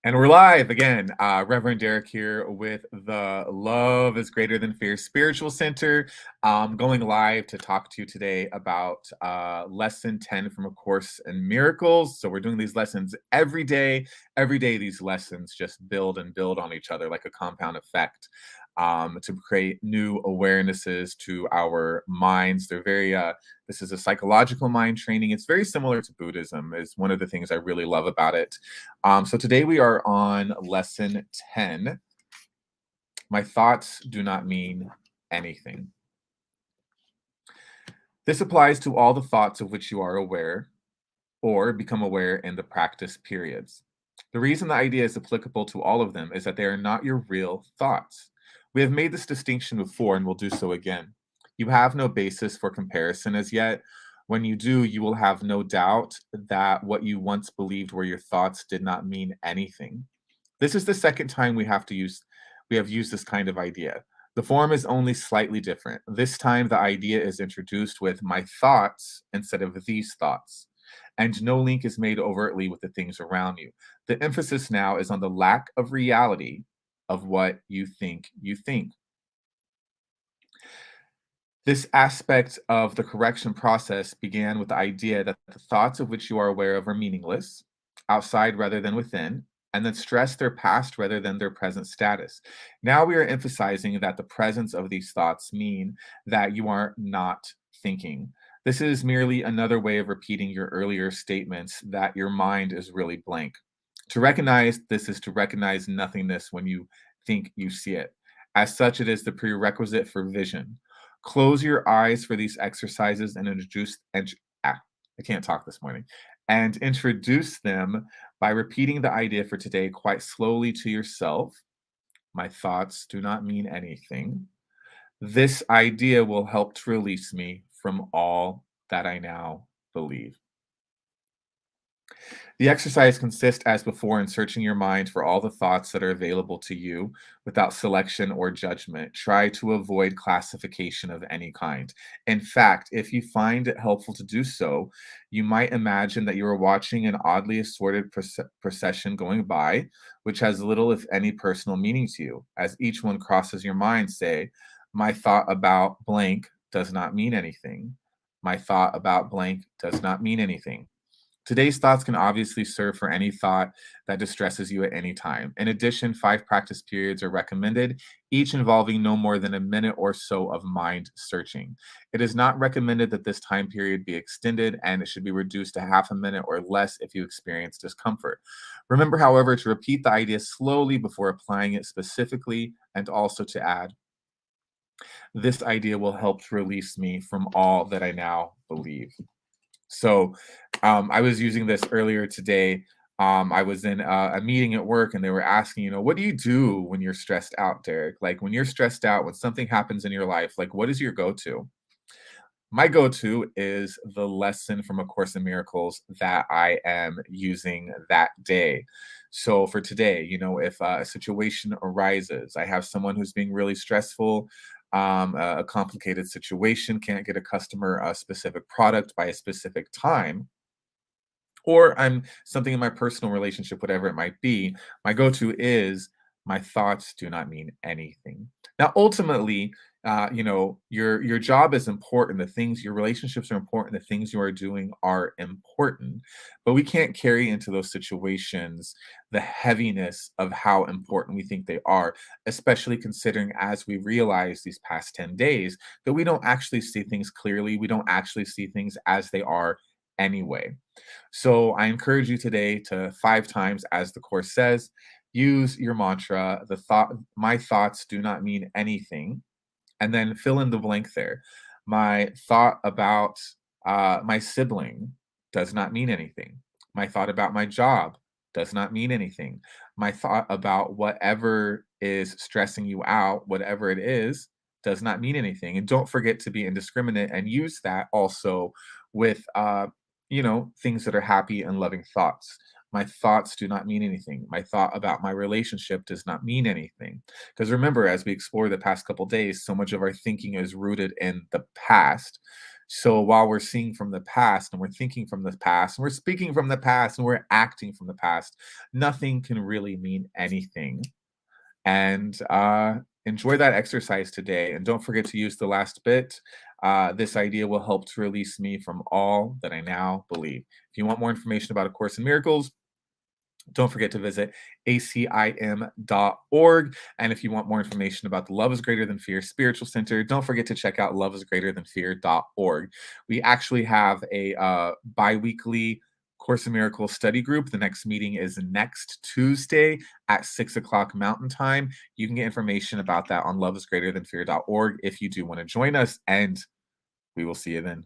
And we're live again. Reverend Derek here with the Love is Greater Than Fear Spiritual Center. Going live to talk to you today about lesson 10 from A Course in Miracles. So we're doing these lessons every day. Every day, these lessons just build and build on each other like a compound effect to create new awarenesses to our minds. They're very this is a psychological mind training. It's very similar to Buddhism, is one of the things I really love about it. So today we are on lesson 10. My thoughts do not mean anything. This applies to all the thoughts of which you are aware or become aware in the practice periods. The reason the idea is applicable to all of them is that they are not your real thoughts. We have made this distinction before and will do so again. You have no basis for comparison as yet. When you do, you will have no doubt that what you once believed were your thoughts did not mean anything. This is the second time we have used this kind of idea. The form is only slightly different. This time the idea is introduced with my thoughts instead of these thoughts, and no link is made overtly with the things around you. The emphasis now is on the lack of reality of what you think you think. This aspect of the correction process began with the idea that the thoughts of which you are aware of are meaningless, outside rather than within, and then stress their past rather than their present status. Now we are emphasizing that the presence of these thoughts mean that you are not thinking. This is merely another way of repeating your earlier statements that your mind is really blank. To recognize this is to recognize nothingness when you think you see it. As such, it is the prerequisite for vision. Close your eyes for these exercises and I can't talk this morning. And introduce them by repeating the idea for today quite slowly to yourself. My thoughts do not mean anything. This idea will help to release me from all that I now believe. The exercise consists, as before, in searching your mind for all the thoughts that are available to you without selection or judgment. Try to avoid classification of any kind. In fact, if you find it helpful to do so, you might imagine that you are watching an oddly assorted procession going by, which has little, if any, personal meaning to you. As each one crosses your mind, say, my thought about blank does not mean anything. My thought about blank does not mean anything. Today's thoughts can obviously serve for any thought that distresses you at any time. In addition, 5 practice periods are recommended, each involving no more than a minute or so of mind searching. It is not recommended that this time period be extended, and it should be reduced to half a minute or less if you experience discomfort. Remember, however, to repeat the idea slowly before applying it specifically, and also to add, this idea will help to release me from all that I now believe. So I was using this earlier today. I was in a meeting at work and they were asking, what do you do when you're stressed out, Derek? Like when you're stressed out, when something happens in your life, like what is your go to? My go to is the lesson from A Course in Miracles that I am using that day. So for today, if a situation arises, I have someone who's being really stressful, a complicated situation, can't get a customer a specific product by a specific time, or I'm something in my personal relationship, whatever it might be, my go-to is my thoughts do not mean anything. Now, ultimately, your job is important. Your relationships are important. The things you are doing are important, but we can't carry into those situations the heaviness of how important we think they are, especially considering as we realize these past 10 days that we don't actually see things clearly. We don't actually see things as they are anyway. So I encourage you today to 5 times, as the course says, use your mantra, my thoughts do not mean anything, and then fill in the blank there. My thought about my sibling does not mean anything. My thought about my job does not mean anything. My thought about whatever is stressing you out, whatever it is, does not mean anything. And don't forget to be indiscriminate and use that also with things that are happy and loving thoughts. My thoughts do not mean anything. My thought about my relationship does not mean anything. Because remember, as we explore the past couple days, so much of our thinking is rooted in the past. So while we're seeing from the past and we're thinking from the past and we're speaking from the past and we're acting from the past, nothing can really mean anything. And enjoy that exercise today. And don't forget to use the last bit. This idea will help to release me from all that I now believe. If you want more information about A Course in Miracles, don't forget to visit acim.org. And if you want more information about the Love is Greater Than Fear Spiritual Center, don't forget to check out loveisgreaterthanfear.org. We actually have a bi weekly Course in Miracles study group. The next meeting is next Tuesday at 6 o'clock Mountain Time. You can get information about that on loveisgreaterthanfear.org if you do want to join us. And we will see you then.